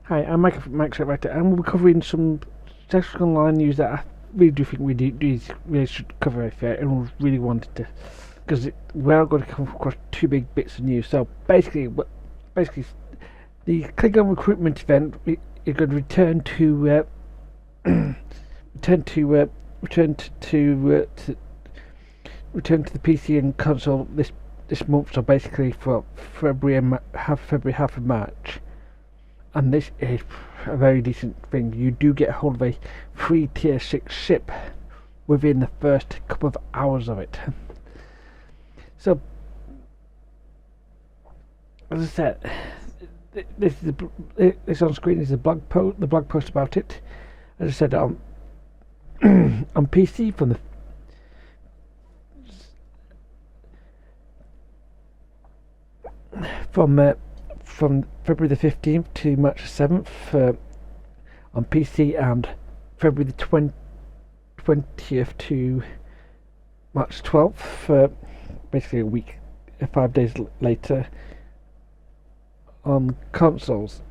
Hi, I'm Mike Writer, and we'll be covering some Tactical Online news that I really do think really should cover if anyone really wanted to, because we're going to come across two big bits of news. So basically, the Klingon recruitment event is going to return to return to return to the PC and console this month. So basically, for February, half of March. And this is a very decent thing. You do get hold of a free tier 6 ship within the first couple of hours of it. So, as I said, this on screen is the blog post about it. As I said, on on PC from February the 15th to March the 7th on PC, and February the 20th to March 12th, basically a week, 5 days later, on consoles.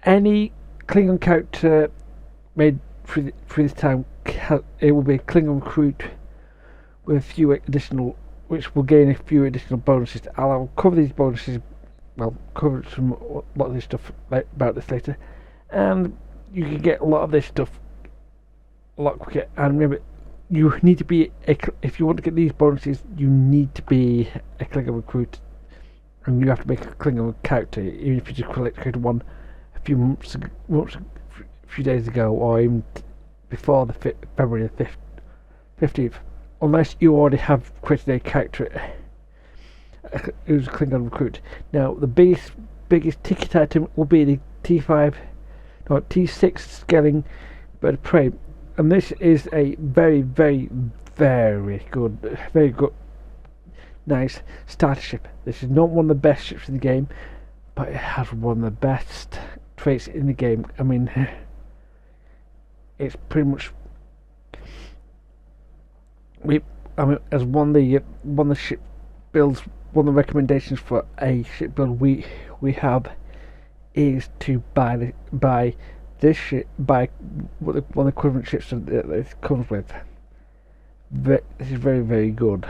Any Klingon character made through this time, it will be a Klingon recruit with a few additional, which will gain a few additional bonuses. I'll cover these bonuses. Well, cover some a lot of this stuff about this later, and you can get a lot of this stuff a lot quicker. And remember, you need to be if you want to get these bonuses, you need to be a Klingon recruit, and you have to make a Klingon character, even if you just created one a few days ago, or even before the February the 15th, unless you already have created a character who's a Klingon recruit. Now, the biggest ticket item will be the T6 scaling bird of prey, and this is a very good, nice starter ship. This is not one of the best ships in the game, but it has one of the best traits in the game. I mean, it's pretty much as one of the ship builds. One of the recommendations for a ship build we have is to buy this ship, buy one of the equivalent ships that it comes with. This is very good.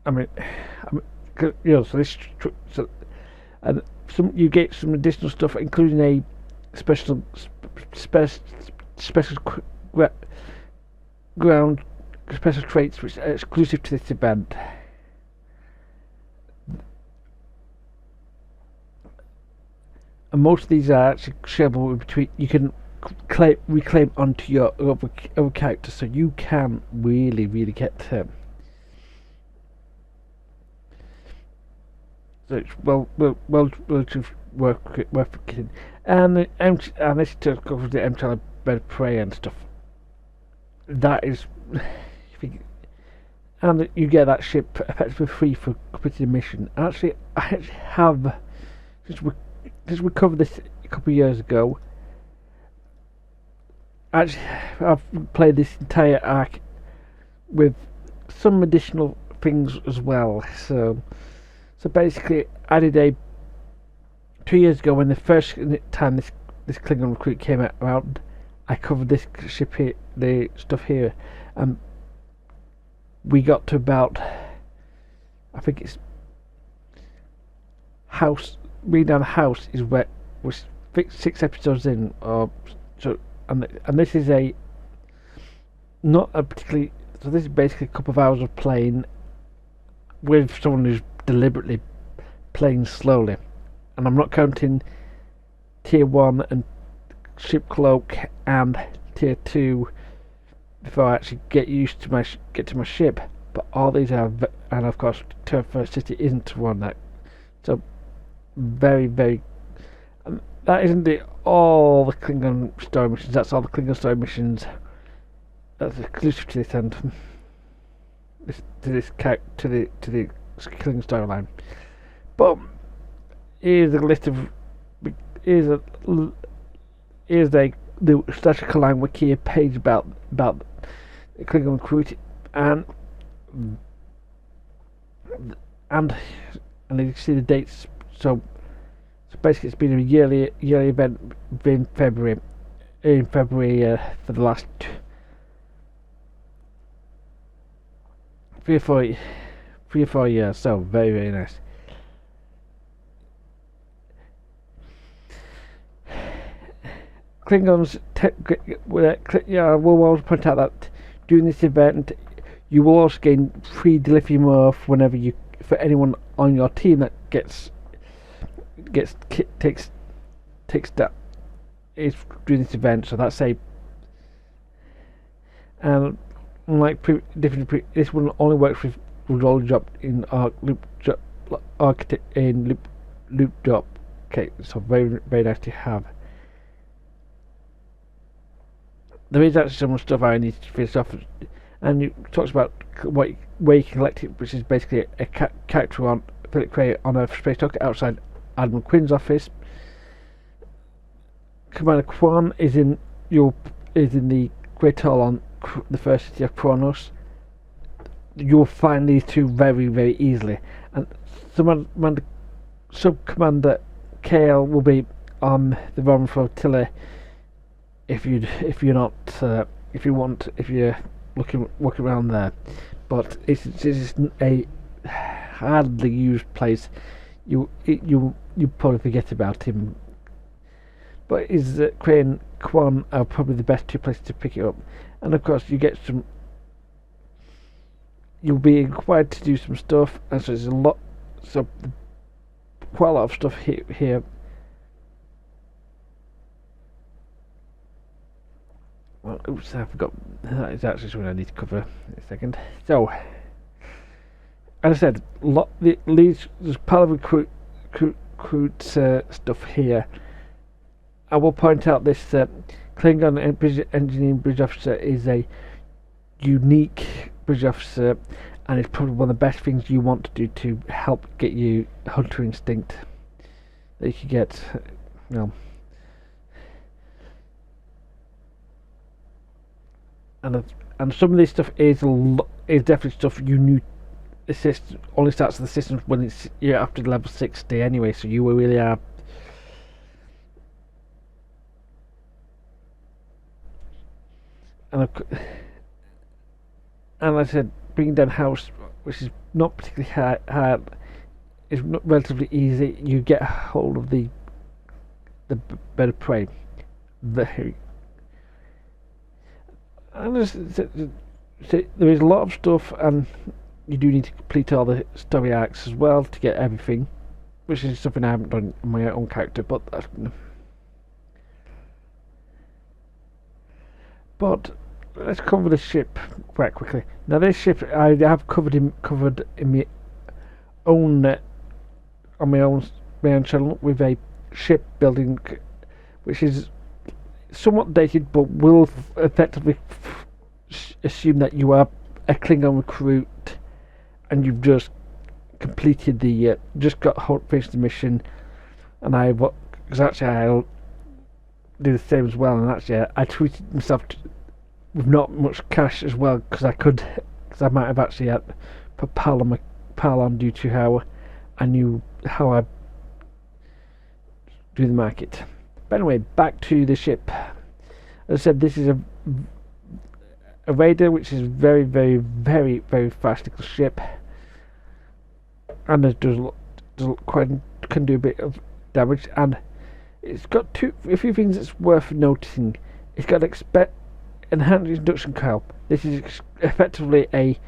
And you get some additional stuff, including a special ground special traits which are exclusive to this event. And most of these are actually shareable between. You can reclaim onto your other character, so you can really get them. So it's well worth getting. And this covers the M-Channel Bird of Prey and stuff. That is, and you get that ship effectively free for completing the mission. Actually, I have since we covered this a couple of years ago. Actually, I've played this entire arc with some additional things as well. So basically, I did 2 years ago when the first time this Klingon recruit came around. I covered this ship here, the stuff here, and we got to about, I think it's House. Reading down the House is where was 6 episodes in, or so, and this is not a particularly. So this is basically a couple of hours of playing with someone who's deliberately playing slowly, and I'm not counting tier 1 and ship cloak and tier 2 before I actually get to my ship. But all these are, and of course Turn First City isn't one that. So very that isn't all the Klingon story missions. That's all the Klingon story missions that's exclusive to this end, to the Klingon storyline. But here's a list of here's the Tactical Line Wiki page about the Klingon recruit, and you can see the dates. So basically it's been a yearly event in February. For the last 3 or 4 years. So very nice. Klingons, we'll always point out that during this event, you will also gain free delivery morph whenever for anyone on your team that takes that is during this event. So that's this one only works with roll drop in loop drop. Okay, so very very nice to have. There is actually some stuff I need to finish off, and it talks about where you can collect it, which is basically a character on Philip Cray on a space dock outside Admiral Quinn's office. Commander Kwan is in the Great Hall on the first city of Kronos. You'll find these two very very easily, and Sub-Commander Kale will be on the Roman flotilla. If you're looking around there, but it's a hardly used place. You probably forget about him. But Crane Kwan are probably the best two places to pick it up, and of course you'll be required to do some stuff, and so there's quite a lot of stuff here. Well, oops, I forgot. That is actually something I need to cover in a second. So, as I said, there's part of recruit stuff here. I will point out this Klingon engineering bridge officer is a unique bridge officer, and it's probably one of the best things you want to do to help get you hunter instinct that you can get. And some of this stuff is definitely stuff you knew. Only starts the system when you're after level 60 anyway, so you really are. And like I said, bringing down house, which is not particularly hard, is relatively easy. You get hold of the bird of prey. And there is a lot of stuff, and you do need to complete all the story arcs as well to get everything, which is something I haven't done in my own character. But let's cover the ship quite quickly. Now, this ship I have covered in my own on my own channel with a ship building, which is somewhat dated, but will effectively assume that you are a Klingon recruit and you've just completed just got finished the mission. And I'll do the same as well. And actually, I treated myself with not much cash as well, because I might have actually had put pal on due to how I knew how I do the market. But anyway, back to the ship. As I said, this is a raider, which is very, very, very, very fast little ship, and it can do a bit of damage. And it's got a few things that's worth noticing. It's got enhanced induction coil. This is effectively a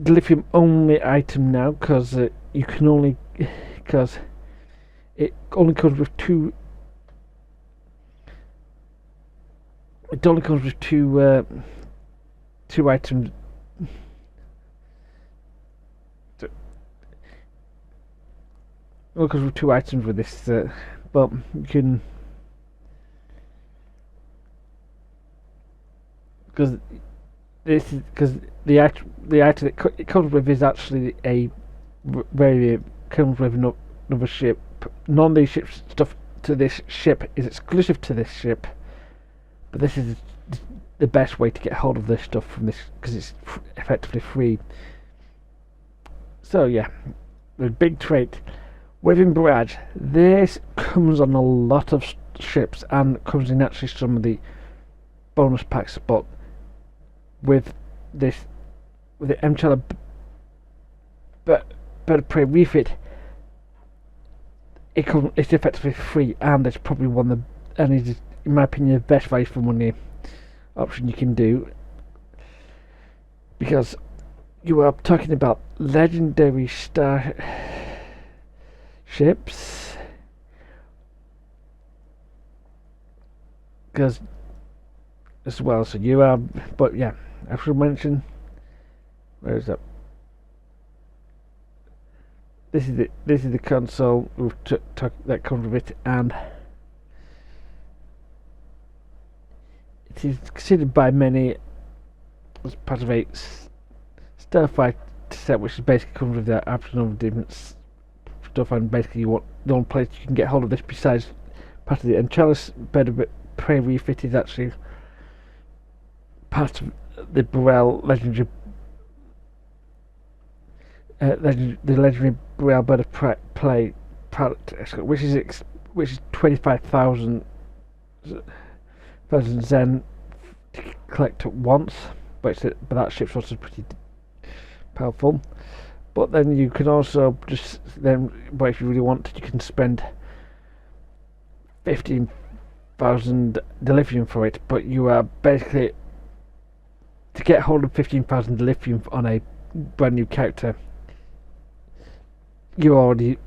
dilithium only item now, because it only comes with two. It only comes with two items. It only comes with two items with this, but you can, because the item that it comes with is actually comes with another ship. None of these ships stuff to this ship is exclusive to this ship, but this is the best way to get hold of this stuff from this, because it's effectively free. So yeah, the big trait. Within Barrage, this comes on a lot of ships and comes in actually some of the bonus packs, but with the M'Challa Bird of Prey refit, it's effectively free, and it's probably one of the, and it's, in my opinion, the best value for money option you can do, because you are talking about legendary star ships, because as well. So you are, but yeah, I should mention. Where is that? This is the console that comes with it, and it is considered by many as part of a Starfighter set, which is basically comes with that optional different stuff, and basically the only place you can get hold of this besides part of the M'Challa's Bird of Prey refit is actually part of the Burrell legendary. The legendary Burrell Bird of Prey product, which is 25,000 Zen to collect at once, but that ship's also pretty powerful. But then you can also just but if you really want to, you can spend 15,000 Dilithium for it. But you are basically, to get hold of 15,000 Dilithium on a brand new character, you've already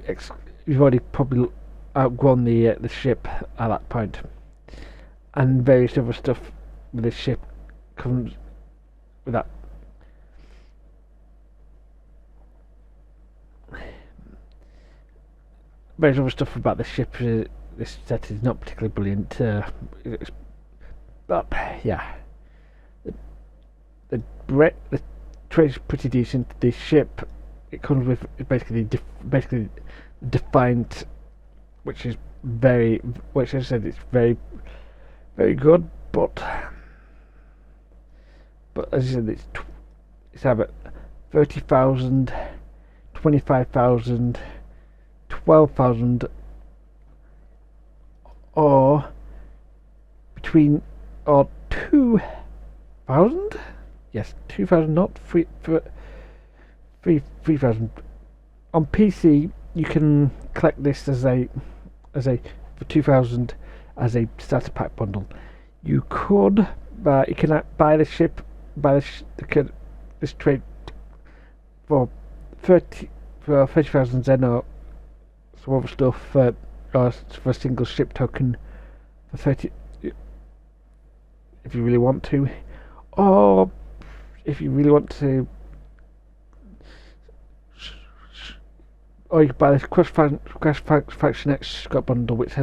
probably outgrown the ship at that point, and various other stuff with this ship comes with that. Various other stuff about the ship. This set is not particularly brilliant, but yeah, the trade is pretty decent. The ship, it comes with basically Defiant, which is which I said, it's very, very good. But as I said, it's either 30,000, 25,000, 12,000, or 2,000. Yes, 2,000, not 3,000. On PC, you can collect this as a for 2,000 as a starter pack bundle. You could buy the ship, this trade for 30,000 Zen, or some other stuff, or for a single ship token for 30, if you really want to, or if you really want to, or you can buy this Crash Faction X Scott bundle, which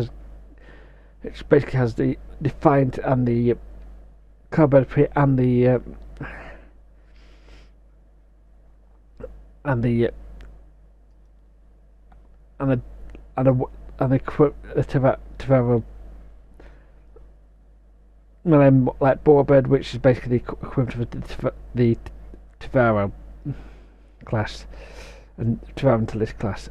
basically has the Defiant and the Carbide Pit and the Tavara like Boarbird, which is basically the equivalent of the Tavara class and Tavara Mentalist class.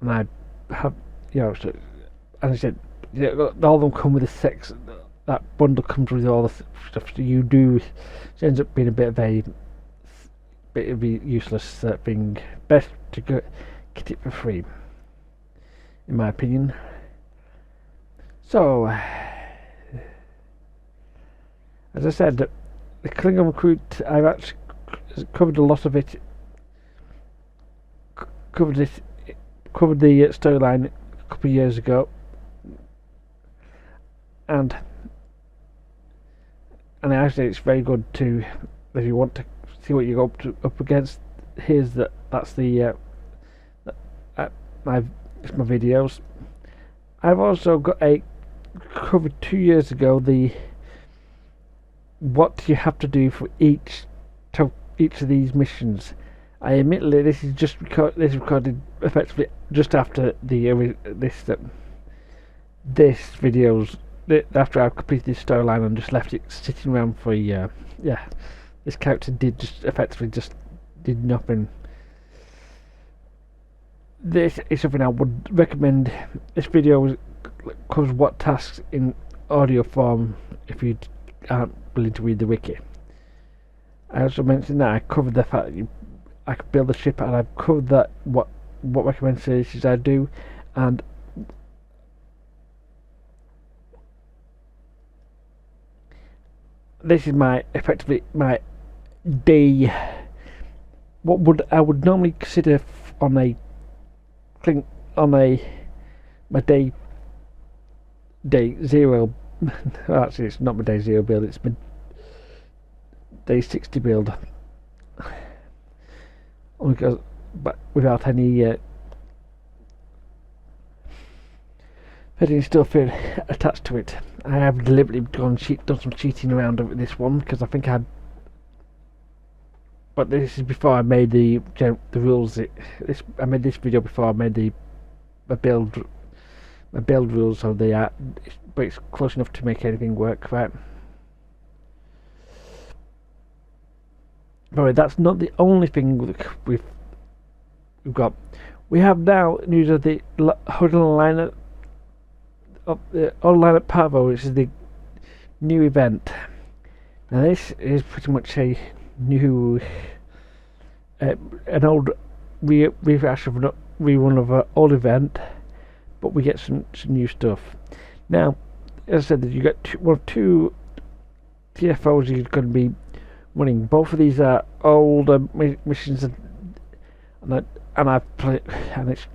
And I have, so, as I said, all of them come with a sex. That bundle comes with all the stuff. So you do. It ends up being a bit of a useless thing. Best to get it for free, in my opinion. So, as I said, the Klingon Recruit, I've actually covered a lot of it. Covered the storyline a couple of years ago, and actually it's very good to, if you want to see what you go up against. That's my videos. I've also got covered 2 years ago what you have to do for each of these missions. I admittedly, this is recorded effectively just after this videos, after I've completed this storyline and just left it sitting around for this character did nothing. this is something I would recommend. This video covers what tasks in audio form if you aren't willing to read the wiki. I also mentioned that I covered the fact that I could build a ship, and I've covered that what recommendations I do, and this is effectively my day. What I would normally consider on my day 0. Actually, it's not my day 0 build. It's my day 60 build. Because, but without any stuff attached to it. I have deliberately done some cheating around with this one because I think but this is before I made the rules. I made this video before I made my build rules, so but it's close enough to make anything work, right? But that's not the only thing we've got. We have now news of the Huddle lineup of the online at Pavo, which is the new event. Now this is pretty much a new, an old rehash of rerun of an old event, but we get some new stuff. Now, as I said, you got two TFOs you're going to be running. Both of these are older missions, and I've played, and it's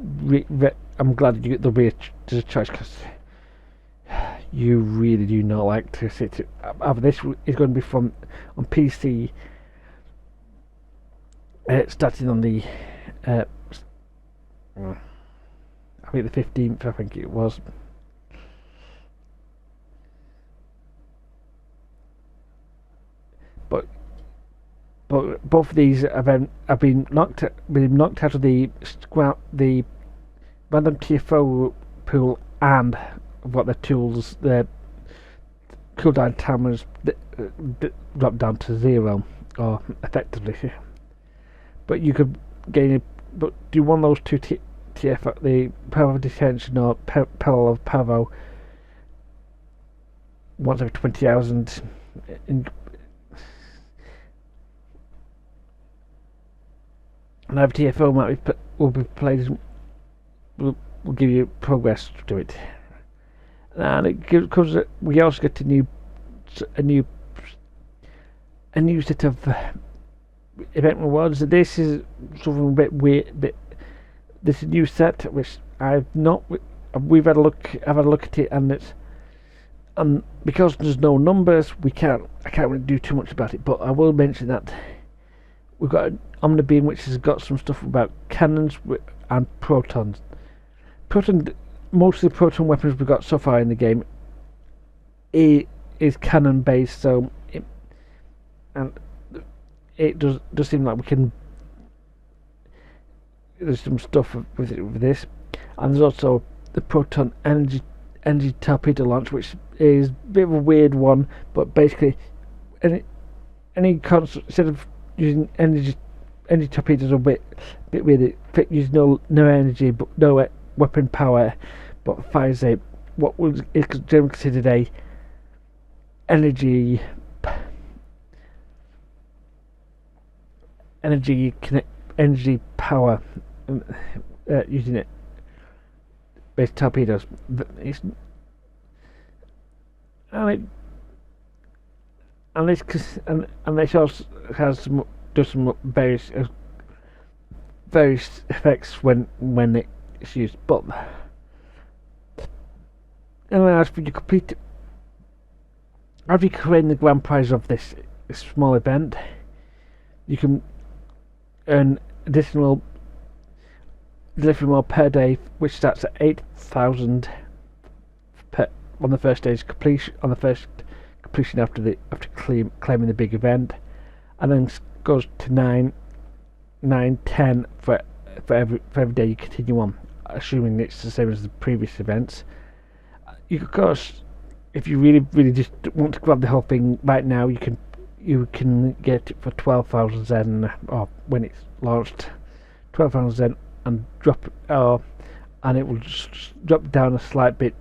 I'm glad there'll be a choice, because you really do not like to sit. This is going to be on PC, starting on the I think the 15th. I think it was. But both of these have been knocked out of the random TFO pool, and what the tools, the cooldown timers drop down to 0, or effectively. But you could do one of those two TFO, the Power of Detention or Parallel of Pavo, once every 20 hours, and another TFO will be played. Will give you progress to it, and we also get a new set of event rewards. This is something a bit weird. This is a new set which I've had a look at it, and because there's no numbers, I can't really do too much about it. But I will mention that we've got an Omni Beam which has got some stuff about cannons and protons. Most of the proton weapons we've got so far in the game is cannon based, so it does seem like we can. There's some stuff with this, and there's also the proton energy torpedo launch, which is a bit of a weird one, but basically instead of using energy torpedoes, are a bit weird. It uses no energy, but no weapon power, but fires what is generally considered a energy power, using it based torpedoes. This also has some various effects when it's used. But after you claim the grand prize of this small event, you can earn additional delivery more per day, which starts at 8,000 on the first day's completion. On the first completion after claiming the big event, and then goes to 9, 10 for every day you continue on, assuming it's the same as the previous events. You of course, if you really just want to grab the whole thing right now, you can get it for 12,000 Zen, or when it's launched, 12,000 Zen, and drop, and it will just drop down a slight bit,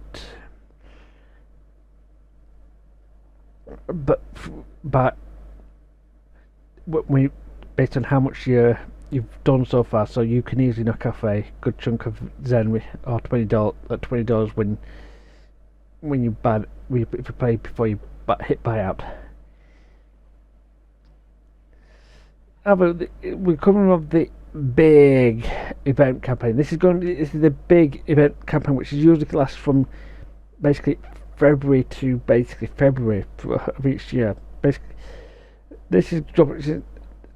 but we based on how much you've done so far, so you can easily knock off a good chunk of Zen or $20 when you if you play before you hit buyout. We're coming with the big event campaign. This is the big event campaign, which is usually lasts from basically February to February of each year. Basically,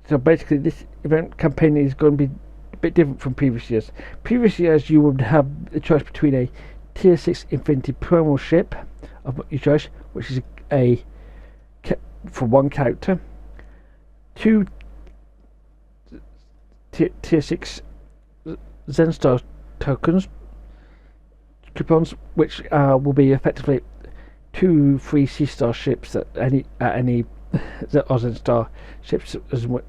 so basically this event campaign is going to be a bit different from previous years. Previous years you would have the choice between a Tier 6 Infinity Promo ship of your choice, which is for one character, 2 Tier 6 Zenstar tokens, coupons, which will be effectively 2 free Seastar ships at any Zenstar ships as much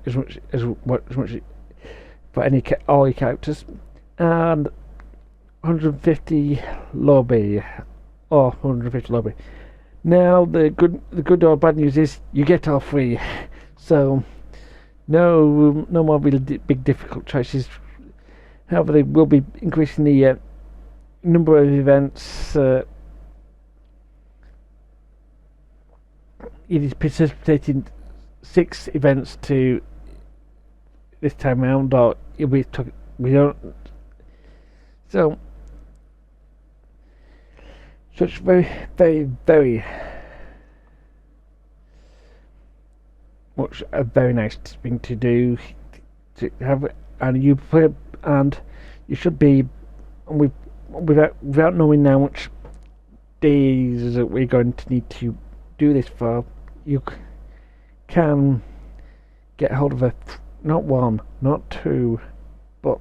for all your characters, and 150 lobby or 150 lobby. Now the good or bad news is you get all free, so no more really big difficult choices. However, they will be increasing the number of events. It is precipitating 6 events to this time round, or we don't. So it's very, very, very much a very nice thing to do, to have, and you play, and you should be, without knowing how much days that we're going to need to do this for, you can get hold of not 1, not 2, but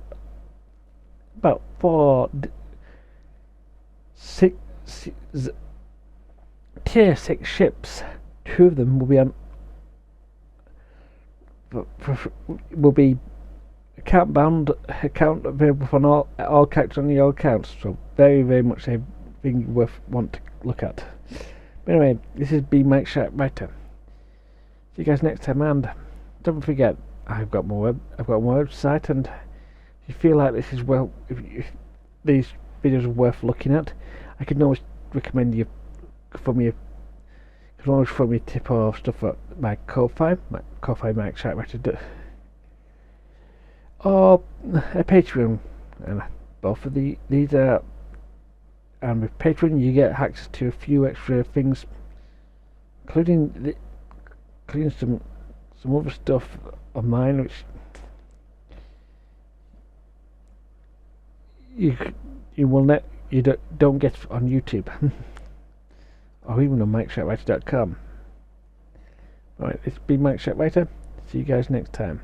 about 4 Tier 6 ships. 2 of them will be account available for all characters on your accounts. So very, very much a thing want to look at. But anyway, this has been Mike Sharkwriter. See you guys next time, and don't forget, I've got my website, and if you feel like this is if these videos are worth looking at, I can always recommend you from your tip or stuff at my Ko-Fi Mike Sharkwriter, or a Patreon, and both of these are. And with Patreon, you get access to a few extra things, including some other stuff of mine, which you don't get on YouTube or even on MikeSharkwriter.com. Alright, this has been Mike Sharkwriter. See you guys next time.